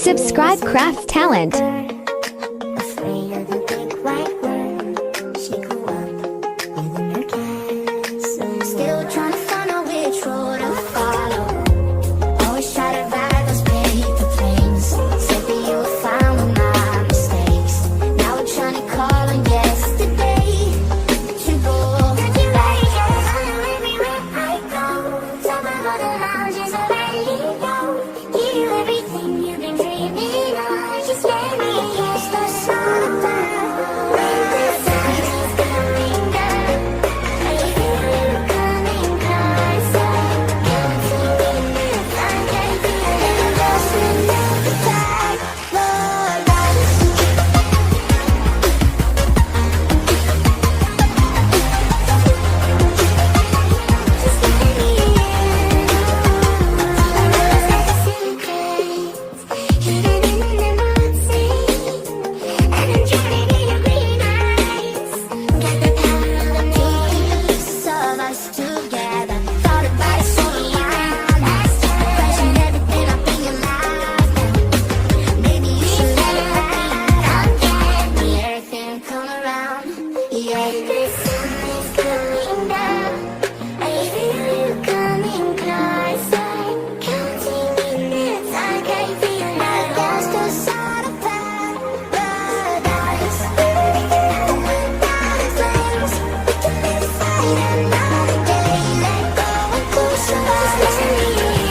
Subscribe Craftz Talent. Afraid of the big white word. She grew up within her castle. Still trying to find out which road to follow. Always try to ride those paper planes. Said that you were fine with my mistakes. Now we're trying to call on yesterday. But you go. Could you write your heart everywhere I go? Tell my mother lounges are ready to go. Give you everything you've been dreaming of. Just let me catch the sun. When the sun is coming down, I feel you coming closer. Counting in the thunder, feeling lost in the dark. Lord, just let me in. Secrets hidden in the emerald sea, and I'm drowning in your green eyes. Got the power of the piece of us together. Thought about it so long. Crashing everything up in your life now. Maybe you should let it ride. I'm getting everything come around. Yeah.